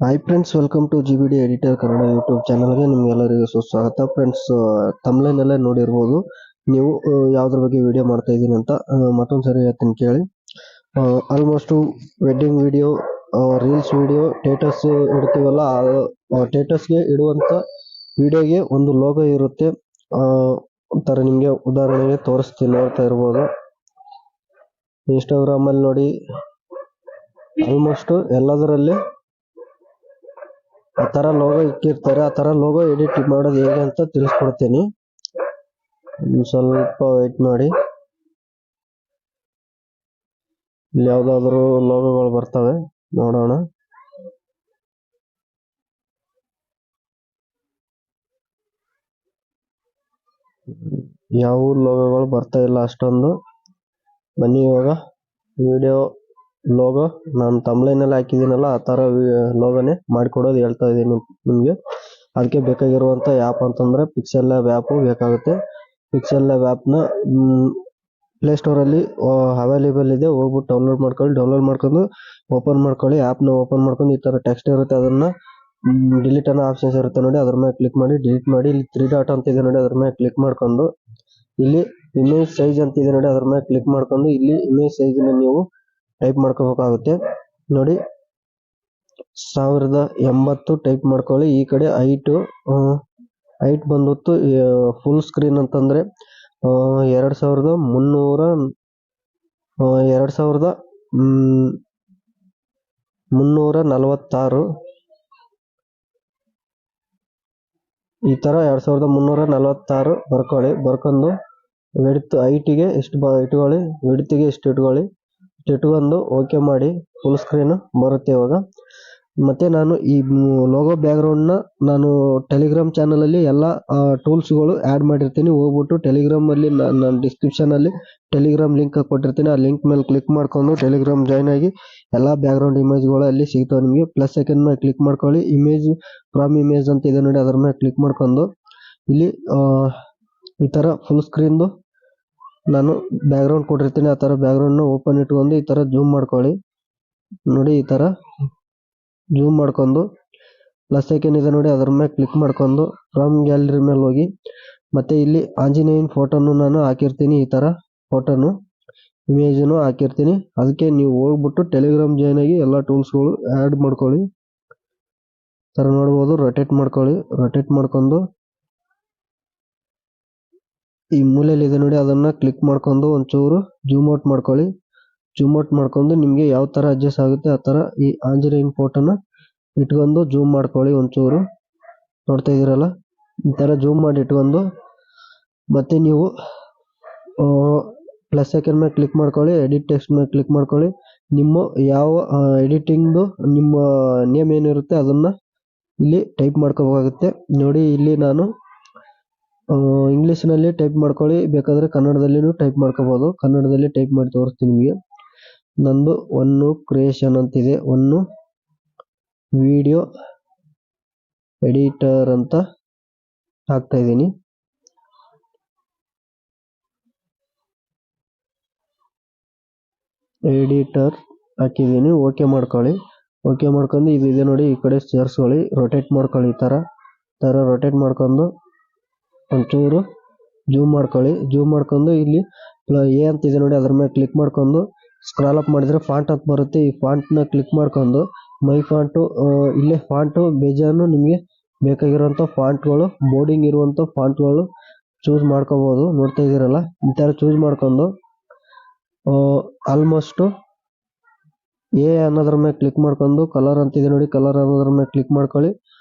Hi friends, welcome to GBD editor Kannada YouTube ಚಾನಲ್ಗೆ ನಿಮ್ಗೆಲ್ಲರಿಗೂ ಸುಸ್ವಾಗತ. ಫ್ರೆಂಡ್ಸ್, ತಮ್ಲೈನಲ್ಲೇ ನೋಡಿರ್ಬೋದು ನೀವು ಯಾವುದ್ರ ಬಗ್ಗೆ ವಿಡಿಯೋ ಮಾಡ್ತಾ ಇದ್ದೀನಿ ಅಂತ. ಮತ್ತೊಂದು ಸರಿ ಹೇಳ್ತೀನಿ ಕೇಳಿ. Almost wedding video, reels video, status ಇಡ್ತೀವಲ್ಲ, ಸ್ಟೇಟಸ್ಗೆ ಇಡುವಂಥ ವಿಡಿಯೋಗೆ ಒಂದು ಲೋಗೋ ಇರುತ್ತೆ. ಒಂಥರ ನಿಮಗೆ ಉದಾಹರಣೆಗೆ ತೋರಿಸ್ತೀನಿ, ನೋಡ್ತಾ ಇರ್ಬೋದು. ಇನ್ಸ್ಟಾಗ್ರಾಮಲ್ಲಿ ನೋಡಿ, ಆಲ್ಮೋಸ್ಟ್ ಎಲ್ಲದರಲ್ಲಿ ಆ ಥರ ಲೋಗೋ ಇಟ್ಟಿರ್ತಾರೆ. ಆ ಥರ ಲೋಗೋ ಎಡಿಟ್ ಮಾಡೋದು ಹೇಗೆ ಅಂತ ತಿಳಿಸ್ಕೊಡ್ತೀನಿ. ಸ್ವಲ್ಪ ವೆಯ್ಟ್ ಮಾಡಿ. ಇಲ್ಲಿ ಯಾವುದಾದ್ರೂ ಲೋಗೋಗಳು ಬರ್ತವೆ, ನೋಡೋಣ. ಯಾವ ಲೋಗೋಗಳು ಬರ್ತಾ ಇಲ್ಲ ಅಷ್ಟೊಂದು. ಬನ್ನಿ ಇವಾಗ ವಿಡಿಯೋ ಲೋಗೋ ನಾನು ತಮ್ಲೈನಲ್ಲಿ ಹಾಕಿದ್ದೀನಲ್ಲ, ಆ ಥರ ಲೋಗೋನೇ ಮಾಡಿಕೊಡೋದು ಹೇಳ್ತಾ ಇದ್ದೀನಿ ನಿಮಗೆ. ಅದಕ್ಕೆ ಬೇಕಾಗಿರುವಂಥ ಆ್ಯಪ್ ಅಂತಂದರೆ ಪಿಕ್ಸೆಲ್ ಲ್ಯಾಬ್ ಆ್ಯಪು ಬೇಕಾಗುತ್ತೆ. ಪಿಕ್ಸೆಲ್ ಲ್ಯಾಬ್ ಆ್ಯಪ್ನ ಪ್ಲೇಸ್ಟೋರಲ್ಲಿ ಅವೈಲೇಬಲ್ ಇದೆ. ಹೋಗ್ಬಿಟ್ಟು ಡೌನ್ಲೋಡ್ ಮಾಡ್ಕೊಂಡು ಓಪನ್ ಮಾಡ್ಕೊಳ್ಳಿ. ಆ್ಯಪ್ನ ಓಪನ್ ಮಾಡ್ಕೊಂಡು ಈ ಥರ ಟೆಕ್ಸ್ಟ್ ಇರುತ್ತೆ, ಅದನ್ನು ಡಿಲೀಟ್ ಅನ್ನೋ ಆಪ್ಷನ್ಸ್ ಇರುತ್ತೆ ನೋಡಿ, ಅದ್ರ ಮೇಲೆ ಕ್ಲಿಕ್ ಮಾಡಿ ಡಿಲೀಟ್ ಮಾಡಿ. ಇಲ್ಲಿ 3 ಡಾಟ್ ಅಂತ ಇದೆ ನೋಡಿ, ಅದ್ರ ಮೇಲೆ ಕ್ಲಿಕ್ ಮಾಡ್ಕೊಂಡು ಇಲ್ಲಿ ಇಮೇಜ್ ಸೈಜ್ ಅಂತ ಇದೆ ನೋಡಿ, ಅದ್ರ ಮೇಲೆ ಕ್ಲಿಕ್ ಮಾಡ್ಕೊಂಡು ಇಲ್ಲಿ ಇಮೇಜ್ ಸೈಜ್ನ ನೀವು ಟೈಪ್ ಮಾಡ್ಕೋಬೇಕಾಗುತ್ತೆ ನೋಡಿ. 1080 ಟೈಪ್ ಮಾಡ್ಕೊಳ್ಳಿ. ಈ ಕಡೆ ಹೈಟ್ ಬಂದ್ಬಿಟ್ಟು ಫುಲ್ ಸ್ಕ್ರೀನ್ ಅಂತಂದ್ರೆ 2346 ಈ ತರ 2346 ಬರ್ಕೊಂಡು ವಿಡ್ತ್ ಹೈಟಿಗೆ ಎಷ್ಟು ಇಟ್ಕೊಳ್ಳಿ, ವಿಡ್ತಿಗೆ ಎಷ್ಟು ಇಟ್ಕೊಳ್ಳಿ. ಇಟ್ಕೊಂಡು ಓಕೆ ಮಾಡಿ. ಫುಲ್ ಸ್ಕ್ರೀನ್ ಬರುತ್ತೆ ಇವಾಗ. ಮತ್ತೆ ನಾನು ಈ ಲೋಗೋ ಬ್ಯಾಕ್ಗ್ರೌಂಡ್ನ ನಾನು ಟೆಲಿಗ್ರಾಮ್ ಚಾನಲಲ್ಲಿ ಎಲ್ಲ ಟೂಲ್ಸ್ಗಳು ಆ್ಯಡ್ ಮಾಡಿರ್ತೀನಿ. ಹೋಗ್ಬಿಟ್ಟು ಟೆಲಿಗ್ರಾಮಲ್ಲಿ ನಾನು ಡಿಸ್ಕ್ರಿಪ್ಷನಲ್ಲಿ ಟೆಲಿಗ್ರಾಮ್ ಲಿಂಕ್ ಕೊಟ್ಟಿರ್ತೀನಿ. ಆ ಲಿಂಕ್ ಮೇಲೆ ಕ್ಲಿಕ್ ಮಾಡ್ಕೊಂಡು ಟೆಲಿಗ್ರಾಮ್ ಜಾಯ್ನ್ ಆಗಿ ಎಲ್ಲ ಬ್ಯಾಕ್ಗ್ರೌಂಡ್ ಇಮೇಜ್ಗಳು ಅಲ್ಲಿ ಸಿಗ್ತವೆ ನಿಮಗೆ. ಪ್ಲಸ್ ಸೆಕೆಂಡ್ ಮೇಲೆ ಕ್ಲಿಕ್ ಮಾಡ್ಕೊಳ್ಳಿ. ಫ್ರಮ್ ಇಮೇಜ್ ಅಂತ ಇದೆ ನೋಡಿ, ಅದ್ರ ಮೇಲೆ ಕ್ಲಿಕ್ ಮಾಡ್ಕೊಂಡು ಇಲ್ಲಿ ಈ ಥರ ಫುಲ್ ಸ್ಕ್ರೀನ್ದು ನಾನು ಬ್ಯಾಕ್ಗ್ರೌಂಡ್ ಕೊಟ್ಟಿರ್ತೀನಿ. ಆ ಥರ ಬ್ಯಾಕ್ಗ್ರೌಂಡ್ನ ಓಪನ್ ಇಟ್ಕೊಂಡು ಈ ಥರ ಜೂಮ್ ಮಾಡ್ಕೊಳ್ಳಿ ನೋಡಿ. ಈ ಥರ ಜೂಮ್ ಮಾಡ್ಕೊಂಡು ಪ್ಲಸ್ ಐಕನ್ ಇದೆ ನೋಡಿ, ಅದ್ರ ಮೇಲೆ ಕ್ಲಿಕ್ ಮಾಡ್ಕೊಂಡು ಫ್ರಮ್ ಗ್ಯಾಲರಿ ಮೇಲೆ ಹೋಗಿ ಮತ್ತೆ ಇಲ್ಲಿ ಆಂಜನೇಯನ್ ಫೋಟೋನು ನಾನು ಹಾಕಿರ್ತೀನಿ. ಈ ಥರ ಫೋಟೋನು ಇಮೇಜನ್ನು ಹಾಕಿರ್ತೀನಿ. ಅದಕ್ಕೆ ನೀವು ಹೋಗ್ಬಿಟ್ಟು ಟೆಲಿಗ್ರಾಮ್ ಜಾಯ್ನ್ ಆಗಿ ಎಲ್ಲ ಟೂಲ್ಸ್ಗಳು ಆ್ಯಡ್ ಮಾಡ್ಕೊಳ್ಳಿ. ಥರ ನೋಡ್ಬೋದು. ರೊಟೇಟ್ ಮಾಡ್ಕೊಂಡು ಈ ಮೂಲೆಯಲ್ಲಿ ಇದೆ ನೋಡಿ, ಅದನ್ನ ಕ್ಲಿಕ್ ಮಾಡ್ಕೊಂಡು ಒಂಚೂರು ಜೂಮ್ ಔಟ್ ಮಾಡ್ಕೊಳ್ಳಿ. ಜೂಮ್ ಔಟ್ ಮಾಡ್ಕೊಂಡು ನಿಮಗೆ ಯಾವ ಥರ ಅಡ್ಜಸ್ಟ್ ಆಗುತ್ತೆ ಆ ಥರ ಈ ಆಂಜನೇಯನ್ ಫೋಟೋನ ಇಟ್ಕೊಂಡು ಜೂಮ್ ಮಾಡ್ಕೊಳ್ಳಿ. ಒಂಚೂರು ನೋಡ್ತಾ ಇದ್ದೀರಲ್ಲ, ಈ ಥರ ಜೂಮ್ ಮಾಡಿ ಇಟ್ಕೊಂಡು ಮತ್ತೆ ನೀವು ಪ್ಲಸ್ ಐಕನ್ ಮೇಲೆ ಕ್ಲಿಕ್ ಮಾಡ್ಕೊಳ್ಳಿ. ಎಡಿಟ್ ಟೆಕ್ಸ್ಟ್ ಮೇಲೆ ಕ್ಲಿಕ್ ಮಾಡ್ಕೊಳ್ಳಿ. ನಿಮ್ಮ ಯಾವ ಎಡಿಟಿಂಗ್ದು ನಿಮ್ಮ ನೇಮ್ ಏನಿರುತ್ತೆ ಅದನ್ನ ಇಲ್ಲಿ ಟೈಪ್ ಮಾಡ್ಕೋಬೇಕಾಗುತ್ತೆ ನೋಡಿ. ಇಲ್ಲಿ ನಾನು ಇಂಗ್ಲೀಷ್ನಲ್ಲಿ ಟೈಪ್ ಮಾಡ್ಕೊಳ್ಳಿ, ಬೇಕಾದರೆ ಕನ್ನಡದಲ್ಲಿನೂ ಟೈಪ್ ಮಾಡ್ಕೋಬೋದು. ಕನ್ನಡದಲ್ಲಿ ಟೈಪ್ ಮಾಡಿ ತೋರಿಸ್ತೀನಿ ನಿಮಗೆ. ನಂದು ಒಂದು ಕ್ರಿಯೇಷನ್ ಅಂತಿದೆ, ಒಂದು ವಿಡಿಯೋ ಎಡಿಟರ್ ಅಂತ ಹಾಕ್ತಾ ಇದ್ದೀನಿ. ಎಡಿಟರ್ ಹಾಕಿದ್ದೀನಿ. ಓಕೆ ಮಾಡ್ಕೊಳ್ಳಿ. ಓಕೆ ಮಾಡ್ಕೊಂಡು ಇದು ಇದೆ ನೋಡಿ, ಈ ಕಡೆ ಸೇರಿಸ್ಕೊಳ್ಳಿ. ರೊಟೇಟ್ ಮಾಡ್ಕೊಳ್ಳಿ. ಈ ಥರ ರೊಟೇಟ್ ಮಾಡ್ಕೊಂಡು ಒಂಚೂರು ಜೂಮ್ ಮಾಡ್ಕೊಳ್ಳಿ. ಜೂಮ್ ಮಾಡ್ಕೊಂಡು ಇಲ್ಲಿ ಎ ಅಂತ ಇದೆ ನೋಡಿ, ಅದ್ರ ಮೇಲೆ ಕ್ಲಿಕ್ ಮಾಡ್ಕೊಂಡು ಸ್ಕ್ರಾಲ್ ಅಪ್ ಮಾಡಿದ್ರೆ ಫಾಂಟ್ ಅಂತ ಬರುತ್ತೆ. ಈ ಫಾಂಟ್ನ ಕ್ಲಿಕ್ ಮಾಡ್ಕೊಂಡು ಮೈ ಫಾಂಟು, ಇಲ್ಲೇ ಫಾಂಟು ಬೇಜಾನು ನಿಮಗೆ ಬೇಕಾಗಿರುವಂಥ ಫಾಂಟ್ಗಳು, ಬೋರ್ಡಿಂಗ್ ಇರುವಂಥ ಫಾಂಟ್ಗಳು ಚೂಸ್ ಮಾಡ್ಕೋಬೋದು. ನೋಡ್ತಾ ಇದ್ದೀರಲ್ಲ, ಈ ಥರ ಚೂಸ್ ಮಾಡ್ಕೊಂಡು ಆಲ್ಮೋಸ್ಟು ಎ ಅನ್ನೋದ್ರ ಮೇಲೆ ಕ್ಲಿಕ್ ಮಾಡ್ಕೊಂಡು ಕಲರ್ ಅಂತಿದೆ ನೋಡಿ, ಕಲರ್ ಅನ್ನೋದ್ರ ಮೇಲೆ ಕ್ಲಿಕ್ ಮಾಡ್ಕೊಳ್ಳಿ.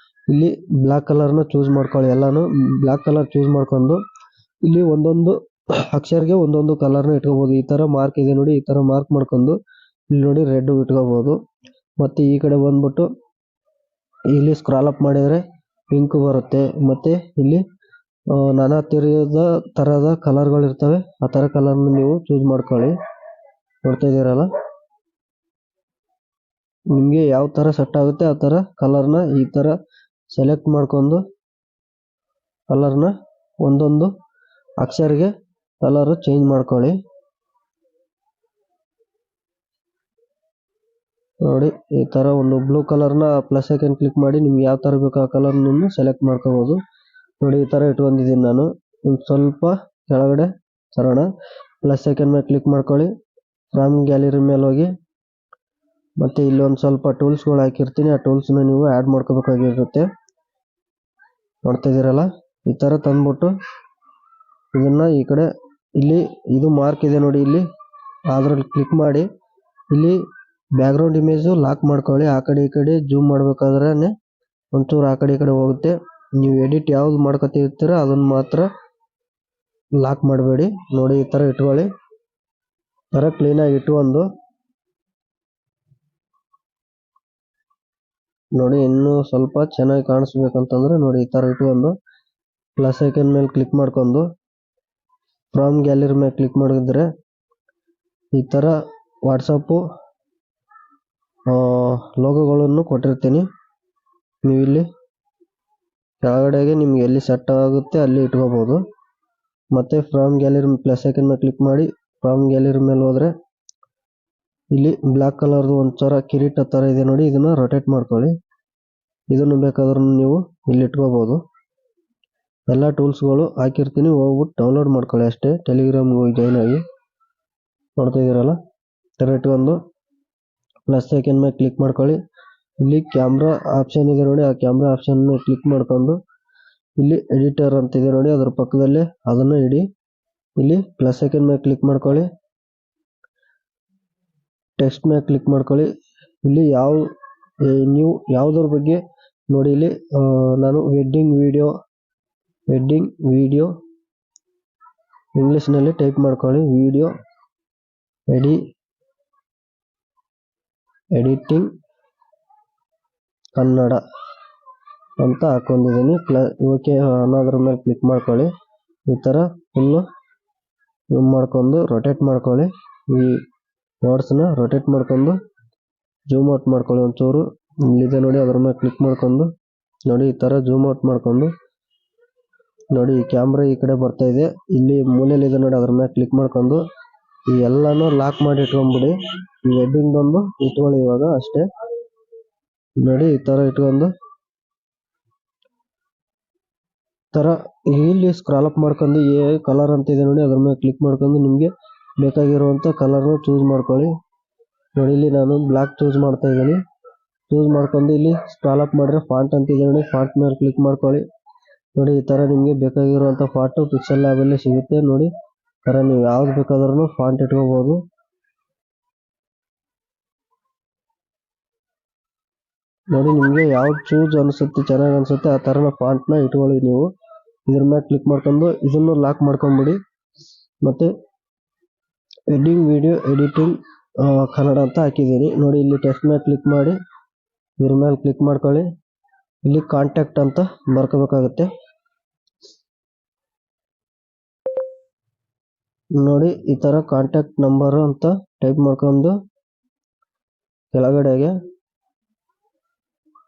ಇಲ್ಲಿ ಬ್ಲ್ಯಾಕ್ ಕಲರ್ನ ಚೂಸ್ ಮಾಡ್ಕೊಳ್ಳಿ. ಎಲ್ಲಾನು ಬ್ಲ್ಯಾಕ್ ಕಲರ್ ಚೂಸ್ ಮಾಡ್ಕೊಂಡು ಇಲ್ಲಿ ಒಂದೊಂದು ಅಕ್ಷರಗೆ ಒಂದೊಂದು ಕಲರ್ನ ಇಟ್ಕೋಬೋದು. ಈ ಥರ ಮಾರ್ಕ್ ಇದೆ ನೋಡಿ, ಈ ಥರ ಮಾರ್ಕ್ ಮಾಡ್ಕೊಂಡು ಇಲ್ಲಿ ನೋಡಿ ರೆಡ್ ಇಟ್ಕೋಬೋದು. ಮತ್ತೆ ಈ ಕಡೆ ಬಂದ್ಬಿಟ್ಟು ಇಲ್ಲಿ ಸ್ಕ್ರಾಲ್ ಅಪ್ ಮಾಡಿದರೆ ಪಿಂಕ್ ಬರುತ್ತೆ. ಮತ್ತೆ ಇಲ್ಲಿ ನಾನಾ ಥರದ ಕಲರ್ಗಳು ಇರ್ತವೆ. ಆ ಥರ ಕಲರ್ನ ನೀವು ಚೂಸ್ ಮಾಡ್ಕೊಳ್ಳಿ. ನೋಡ್ತಾ ಇದ್ದೀರಲ್ಲ, ನಿಮಗೆ ಯಾವ ಥರ ಸೆಟ್ ಆಗುತ್ತೆ ಆ ಥರ ಕಲರ್ನ ಈ ಥರ ಸೆಲೆಕ್ಟ್ ಮಾಡ್ಕೊಂಡು ಕಲರ್ನ ಒಂದೊಂದು ಅಕ್ಷರಗೆ ಕಲರು ಚೇಂಜ್ ಮಾಡ್ಕೊಳ್ಳಿ. ನೋಡಿ ಈ ತರ ಒಂದು ಬ್ಲೂ ಕಲರ್ನ ಪ್ಲಸ್ ಐಕನ್ ಕ್ಲಿಕ್ ಮಾಡಿ ನಿಮ್ಗೆ ಯಾವ ತರ ಬೇಕು ಆ ಕಲರ್ ಸೆಲೆಕ್ಟ್ ಮಾಡ್ಕೋಬಹುದು. ನೋಡಿ ಈ ತರ ಇಟ್ಕೊಂಡಿದ್ದೀನಿ ನಾನು. ಸ್ವಲ್ಪ ಕೆಳಗಡೆ ಸರೋಣ, ಪ್ಲಸ್ ಐಕನ್ ಮೇಲೆ ಕ್ಲಿಕ್ ಮಾಡ್ಕೊಳ್ಳಿ, ಫ್ರಮ್ ಗ್ಯಾಲರಿ ಮೇಲೆ ಹೋಗಿ, ಮತ್ತೆ ಇಲ್ಲಿ ಒಂದು ಸ್ವಲ್ಪ ಟೂಲ್ಸ್ಗಳು ಹಾಕಿರ್ತೀನಿ, ಆ ಟೂಲ್ಸ್ನ ನೀವು ಆ್ಯಡ್ ಮಾಡ್ಕೋಬೇಕಾಗಿರುತ್ತೆ. ನೋಡ್ತಾ ಇದ್ದೀರಲ್ಲ, ಈ ತರ ತಂದ್ಬಿಟ್ಟು ಇದನ್ನ ಈ ಕಡೆ ಇಲ್ಲಿ ಇದು ಮಾರ್ಕ್ ಇದೆ ನೋಡಿ, ಇಲ್ಲಿ ಅದ್ರಲ್ಲಿ ಕ್ಲಿಕ್ ಮಾಡಿ ಇಲ್ಲಿ ಬ್ಯಾಕ್ಗ್ರೌಂಡ್ ಇಮೇಜ್ ಲಾಕ್ ಮಾಡ್ಕೊಳ್ಳಿ. ಆ ಕಡೆ ಈ ಕಡೆ ಜೂಮ್ ಮಾಡ್ಬೇಕಾದ್ರೆ ಒಂಚೂರು ಆ ಕಡೆ ಈ ಕಡೆ ಹೋಗುತ್ತೆ. ನೀವು ಎಡಿಟ್ ಯಾವ್ದು ಮಾಡ್ಕೊತಿರ್ತೀರ ಅದನ್ನ ಮಾತ್ರ ಲಾಕ್ ಮಾಡಬೇಡಿ. ನೋಡಿ ಈ ತರ ಇಟ್ಕೊಳ್ಳಿ, ತರ ಕ್ಲೀನ್ ಆಗಿ ಇಟ್ಕೊಂಡು ನೋಡಿ ಇನ್ನೂ ಸ್ವಲ್ಪ ಚೆನ್ನಾಗಿ ಕಾಣಿಸ್ಬೇಕಂತಂದ್ರೆ ನೋಡಿ ಈ ತರ ಇಟ್ಕೊಂಡು ಪ್ಲಸ್ ಐಕನ್ ಮೇಲೆ ಕ್ಲಿಕ್ ಮಾಡ್ಕೊಂಡು ಫ್ರಮ್ ಗ್ಯಾಲರಿ ಮೇಲೆ ಕ್ಲಿಕ್ ಮಾಡಿದ್ರೆ ಈ ತರ ವಾಟ್ಸಪ್ ಲೋಗೋಗಳನ್ನು ಕೊಟ್ಟಿರ್ತೀನಿ. ನೀವು ಇಲ್ಲಿ ಕೆಳಗಡೆಗೆ ನಿಮ್ಗೆ ಎಲ್ಲಿ ಸೆಟ್ ಆಗುತ್ತೆ ಅಲ್ಲಿ ಇಟ್ಕೋಬಹುದು. ಮತ್ತೆ ಫ್ರಮ್ ಗ್ಯಾಲರಿ ಪ್ಲಸ್ ಐಕನ್ ಮೇಲೆ ಕ್ಲಿಕ್ ಮಾಡಿ ಫ್ರಮ್ ಗ್ಯಾಲರಿ ಮೇಲೆ ಹೋದ್ರೆ ಇಲ್ಲಿ ಬ್ಲಾಕ್ ಕಲರ್ದು ಒಂಥರ ಕಿರೀಟ ತರ ಇದೆ ನೋಡಿ, ಇದನ್ನ ರೊಟೇಟ್ ಮಾಡ್ಕೊಳ್ಳಿ. ಇದನ್ನು ಬೇಕಾದ್ರೂ ನೀವು ಇಲ್ಲಿ ಇಟ್ಕೋಬಹುದು. ಎಲ್ಲ ಟೂಲ್ಸ್ಗಳು ಹಾಕಿರ್ತೀನಿ, ಹೋಗ್ಬಿಟ್ಟು ಡೌನ್ಲೋಡ್ ಮಾಡ್ಕೊಳ್ಳಿ ಅಷ್ಟೇ. ಟೆಲಿಗ್ರಾಮ್ಗೆ ಹೋಗಿ ಜಾಯ್ನ್ ಆಗಿ. ನೋಡ್ತಾ ಇದೀರಲ್ಲ, ತರ ಇಟ್ಕೊಂಡು ಪ್ಲಸ್ ಐಕನ್ ಮೇಲೆ ಕ್ಲಿಕ್ ಮಾಡ್ಕೊಳ್ಳಿ. ಇಲ್ಲಿ ಕ್ಯಾಮ್ರಾ ಆಪ್ಷನ್ ಇದೆ ನೋಡಿ, ಆ ಕ್ಯಾಮ್ರಾ ಆಪ್ಷನ್ ಕ್ಲಿಕ್ ಮಾಡ್ಕೊಂಡು ಇಲ್ಲಿ ಎಡಿಟರ್ ಅಂತ ಇದೆ ನೋಡಿ, ಅದ್ರ ಪಕ್ಕದಲ್ಲೇ ಅದನ್ನ ಇಡಿ. ಇಲ್ಲಿ ಪ್ಲಸ್ ಐಕನ್ ಮೇಲೆ ಕ್ಲಿಕ್ ಮಾಡ್ಕೊಳ್ಳಿ, ಟೆಕ್ಸ್ಟ್ ಮೇಲೆ ಕ್ಲಿಕ್ ಮಾಡ್ಕೊಳ್ಳಿ. ಇಲ್ಲಿ ನೀವು ಯಾವುದ್ರ ಬಗ್ಗೆ ನೋಡಿ, ಇಲ್ಲಿ ನಾನು ವೆಡ್ಡಿಂಗ್ ವಿಡಿಯೋ ಇಂಗ್ಲಿಷ್ನಲ್ಲಿ ಟೈಪ್ ಮಾಡ್ಕೊಳ್ಳಿ. ವಿಡಿಯೋ ಎಡಿಟಿಂಗ್ ಕನ್ನಡ ಅಂತ ಹಾಕೊಂಡಿದ್ದೀನಿ. ಓಕೆ ಅನ್ನೋದ್ರ ಮೇಲೆ ಕ್ಲಿಕ್ ಮಾಡ್ಕೊಳ್ಳಿ. ಈ ತರ ಫುಲ್ಲು ಜೂಮ್ ಮಾಡ್ಕೊಂಡು ರೊಟೇಟ್ ಮಾಡ್ಕೊಳ್ಳಿ. ಈ ವರ್ಡ್ಸ್ನ ರೊಟೇಟ್ ಮಾಡ್ಕೊಂಡು ಜೂಮ್ ಔಟ್ ಮಾಡ್ಕೊಳ್ಳಿ ಒಂಚೂರು. ಇಲ್ಲಿದೆ ನೋಡಿ, ಅದ್ರ ಮೇಲೆ ಕ್ಲಿಕ್ ಮಾಡ್ಕೊಂಡು ನೋಡಿ ಈ ತರ ಜೂಮ್ ಔಟ್ ಮಾಡ್ಕೊಂಡು ನೋಡಿ ಈ ಕ್ಯಾಮ್ರಾ ಈ ಕಡೆ ಬರ್ತಾ ಇದೆ. ಇಲ್ಲಿ ಮೂಲೆಯಲ್ಲಿ ಇದೆ ನೋಡಿ, ಅದ್ರ ಮೇಲೆ ಕ್ಲಿಕ್ ಮಾಡ್ಕೊಂಡು ಈ ಎಲ್ಲಾನು ಲಾಕ್ ಮಾಡಿ ಇಟ್ಕೊಂಡ್ಬಿಡಿ. ಈ ವೆಡ್ಡಿಂಗ್ ಒಂದು ಇಟ್ಕೊಳ್ಳಿ ಇವಾಗ ಅಷ್ಟೇ. ನೋಡಿ ಈ ತರ ಇಟ್ಕೊಂಡು ತರ ಇಲ್ಲಿ ಸ್ಕ್ರಾಲ್ ಅಪ್ ಮಾಡ್ಕೊಂಡು ಕಲರ್ ಅಂತ ಇದೆ ನೋಡಿ, ಅದ್ರ ಮೇಲೆ ಕ್ಲಿಕ್ ಮಾಡ್ಕೊಂಡು ನಿಮ್ಗೆ ಬೇಕಾಗಿರುವಂತ ಕಲರ್ ಚೂಸ್ ಮಾಡ್ಕೊಳ್ಳಿ. ನೋಡಿ ಇಲ್ಲಿ ನಾನು ಬ್ಲಾಕ್ ಚೂಸ್ ಮಾಡ್ತಾ ಇದ್ದೀನಿ. ಚೂಸ್ ಮಾಡ್ಕೊಂಡು ಇಲ್ಲಿ ಸ್ಕ್ರಾಲ್ ಅಪ್ ಮಾಡಿದ್ರೆ ಫಾಂಟ್ ಅಂತ ಇದೆ ನೋಡಿ, ಫಾಂಟ್ ಮೇಲೆ ಕ್ಲಿಕ್ ಮಾಡ್ಕೊಳ್ಳಿ. ನೋಡಿ ಈ ತರ ನಿಮ್ಗೆ ಬೇಕಾಗಿರುವಂತ ಫಾಂಟ್ ಪಿಕ್ಸೆಲ್ ಲ್ಯಾಬ್ ಅಲ್ಲಿ ಸಿಗುತ್ತೆ ನೋಡಿ. ತರ ನೀವು ಯಾವ್ದು ಬೇಕಾದ್ರೂ ಫಾಂಟ್ ಇಟ್ಕೋಬಹುದು. ನೋಡಿ ನಿಮ್ಗೆ ಯಾವ್ದು ಚೂಸ್ ಅನ್ಸುತ್ತೆ, ಚೆನ್ನಾಗಿ ಅನ್ಸುತ್ತೆ ಆ ತರನ ಫಾಂಟ್ ನ ಇಟ್ಕೊಳ್ಳಿ. ನೀವು ಇದ್ರ ಮೇಲೆ ಕ್ಲಿಕ್ ಮಾಡ್ಕೊಂಡು ಇದನ್ನು ಲಾಕ್ ಮಾಡ್ಕೊಂಡ್ಬಿಡಿ. ಮತ್ತೆ ವೆಡ್ಡಿಂಗ್ ವಿಡಿಯೋ ಎಡಿಟಿಂಗ್ ಕನ್ನಡ ಅಂತ ಹಾಕಿದ್ದೀನಿ ನೋಡಿ. ಇಲ್ಲಿ ಟೆಕ್ಸ್ಟ್ ಮೇಲೆ ಕ್ಲಿಕ್ ಮಾಡಿ ಇದ್ರ ಮೇಲೆ ಕ್ಲಿಕ್ ಮಾಡ್ಕೊಳ್ಳಿ. ಇಲ್ಲಿ ಕಾಂಟ್ಯಾಕ್ಟ್ ಅಂತ ಬರ್ಕೋಬೇಕಾಗುತ್ತೆ ನೋಡಿ. ಈ ತರ ಕಾಂಟ್ಯಾಕ್ಟ್ ನಂಬರ್ ಅಂತ ಟೈಪ್ ಮಾಡ್ಕೊಂಡು ಕೆಳಗಡೆಗೆ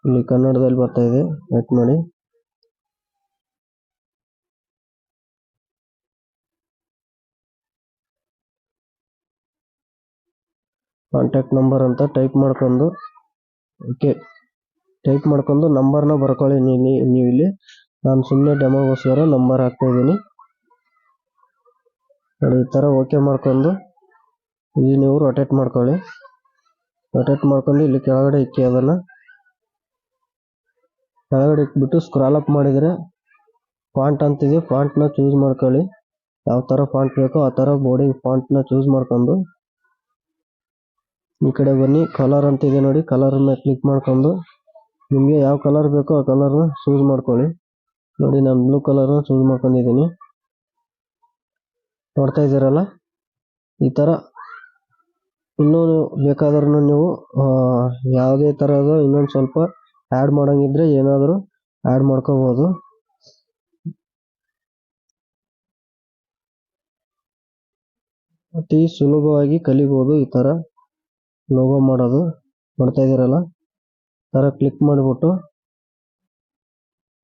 ಇಲ್ಲಿ ಕನ್ನಡದಲ್ಲಿ ಬರ್ತಾ ಇದೆ, ವೇಟ್ ಮಾಡಿ. ಕಾಂಟ್ಯಾಕ್ಟ್ ನಂಬರ್ ಅಂತ ಟೈಪ್ ಮಾಡ್ಕೊಂಡು ಓಕೆ ಟೈಪ್ ಮಾಡ್ಕೊಂಡು ನಂಬರ್ನ ಬರ್ಕೊಳ್ಳಿ. ನೀವು ಇಲ್ಲಿ ನಾನು ಸುಮ್ಮನೆ ಡೆಮೋಗೋಸ್ಕರ ನಂಬರ್ ಹಾಕ್ತಾ ಇದ್ದೀನಿ ನೋಡಿ. ಈ ತರ ಓಕೆ ಮಾಡ್ಕೊಂಡು ಇಲ್ಲಿ ನೀವು ರೊಟೇಟ್ ಮಾಡ್ಕೊಳ್ಳಿ. ರೊಟೇಟ್ ಮಾಡ್ಕೊಂಡು ಇಲ್ಲಿ ಕೆಳಗಡೆ ಇಕ್ಕಿ, ಅದನ್ನ ಕೆಳಗಡೆ ಇಕ್ಬಿಟ್ಟು ಸ್ಕ್ರಾಲ್ ಅಪ್ ಮಾಡಿದ್ರೆ ಫಾಂಟ್ ಅಂತಿದೆ, ಫಾಂಟ್ ನ ಚೂಸ್ ಮಾಡ್ಕೊಳ್ಳಿ. ಯಾವ ತರ ಫಾಂಟ್ ಬೇಕೋ ಆ ತರ ಬೋರ್ಡಿಂಗ್ ಫಾಂಟ್ ನ ಚೂಸ್ ಮಾಡ್ಕೊಂಡು ಈ ಕಡೆ ಬನ್ನಿ. ಕಲರ್ ಅಂತ ಇದೆ ನೋಡಿ, ಕಲರ್ ನ ಕ್ಲಿಕ್ ಮಾಡ್ಕೊಂಡು ನಿಮ್ಗೆ ಯಾವ ಕಲರ್ ಬೇಕೋ ಆ ಕಲರ್ ನ ಚೂಸ್ ಮಾಡ್ಕೊಳ್ಳಿ. ನೋಡಿ ನಾನು ಬ್ಲೂ ಕಲರ್ ನ ಚೂಸ್ ಮಾಡ್ಕೊಂಡಿದ್ದೀನಿ. ನೋಡ್ತಾ ಇದ್ದೀರಲ್ಲ, ಈ ತರ ಇನ್ನೂ ಬೇಕಾದ್ರೂ ನೀವು ಯಾವುದೇ ತರಹದ ಇನ್ನೊಂದು ಸ್ವಲ್ಪ ಆ್ಯಡ್ ಮಾಡಂಗಿದ್ರೆ ಏನಾದರೂ ಆ್ಯಡ್ ಮಾಡ್ಕೋಬಹುದು. ಅತಿ ಸುಲಭವಾಗಿ ಕಲಿಬಹುದು ಈ ತರ ಲೋಗೋ ಮಾಡೋದು. ನೋಡ್ತಾ ಇದ್ದೀರಲ್ಲ, ತರ ಕ್ಲಿಕ್ ಮಾಡಿಬಿಟ್ಟು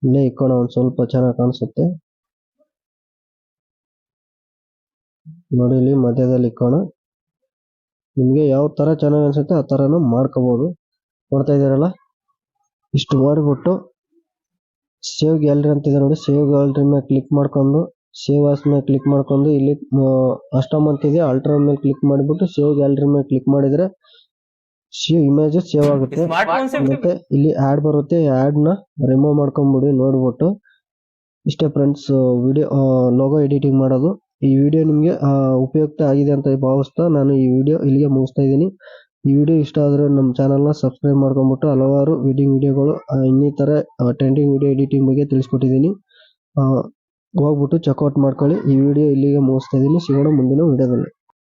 ಇಲ್ಲೇ ಇಕ್ಕೋಣ, ಒಂದು ಸ್ವಲ್ಪ ಚೆನ್ನಾಗಿ ಕಾಣಿಸುತ್ತೆ ನೋಡಿ. ಇಲ್ಲಿ ಮಧ್ಯದಲ್ಲಿ ಇಕ್ಕೋಣ. ನಿಮಗೆ ಯಾವ ಥರ ಚೆನ್ನಾಗಿ ಅನಿಸುತ್ತೆ ಆ ಥರನೂ ಮಾಡ್ಕೋಬೋದು. ನೋಡ್ತಾ ಇದ್ದೀರಲ್ಲ, ಇಷ್ಟು ಮಾಡಿಬಿಟ್ಟು ಸೇವ್ ಗ್ಯಾಲರಿ ಅಂತಿದೆ ನೋಡಿ, ಸೇವ್ ಗ್ಯಾಲರಿ ಮೇಲೆ ಕ್ಲಿಕ್ ಮಾಡ್ಕೊಂಡು ಸೇವ್ ಆಸ್ ಮೇಲೆ ಕ್ಲಿಕ್ ಮಾಡ್ಕೊಂಡು ಇಲ್ಲಿ ಕಸ್ಟಮ್ ಅಂತಿದೆ, ಅಲ್ಟ್ರಾ ಮೇಲೆ ಕ್ಲಿಕ್ ಮಾಡಿಬಿಟ್ಟು ಸೇವ್ ಗ್ಯಾಲರಿ ಮೇಲೆ ಕ್ಲಿಕ್ ಮಾಡಿದರೆ ಇಮೇಜ್ ಸೇವ್ ಆಗುತ್ತೆ. ಮತ್ತೆ ಇಲ್ಲಿ ಆ್ಯಡ್ ಬರುತ್ತೆ, ಆ್ಯಡ್ನ ರಿಮೂವ್ ಮಾಡ್ಕೊಂಬಿಡಿ ನೋಡ್ಬಿಟ್ಟು. ಇಷ್ಟೇ ಫ್ರೆಂಡ್ಸ್ ವಿಡಿಯೋ ಲೋಗೋ ಎಡಿಟಿಂಗ್ ಮಾಡೋದು. ಈ ವಿಡಿಯೋ ನಿಮಗೆ ಉಪಯುಕ್ತ ಆಗಿದೆ ಅಂತ ಭಾವಿಸ್ತಾ ನಾನು ಈ ವಿಡಿಯೋ ಇಲ್ಲಿಗೆ ಮುಗಿಸ್ತಾ ಇದ್ದೀನಿ. ಈ ವಿಡಿಯೋ ಇಷ್ಟ ಆದರೆ ನಮ್ಮ ಚಾನಲ್ನ ಸಬ್ಸ್ಕ್ರೈಬ್ ಮಾಡ್ಕೊಂಬಿಟ್ಟು ಹಲವಾರು ವಿಡಿಯೋಗಳು ಇನ್ನಿತರ ಟ್ರೆಂಡಿಂಗ್ ವಿಡಿಯೋ ಎಡಿಟಿಂಗ್ ಬಗ್ಗೆ ತಿಳಿಸ್ಕೊಟ್ಟಿದ್ದೀನಿ. ಹೋಗ್ಬಿಟ್ಟು ಚೆಕ್ಔಟ್ ಮಾಡ್ಕೊಳ್ಳಿ. ಈ ವಿಡಿಯೋ ಇಲ್ಲಿಗೆ ಮುಗಿಸ್ತಾ ಇದ್ದೀನಿ. ಸಿಗೋಣ ಮುಂದಿನ ವಿಡಿಯೋದಲ್ಲಿ.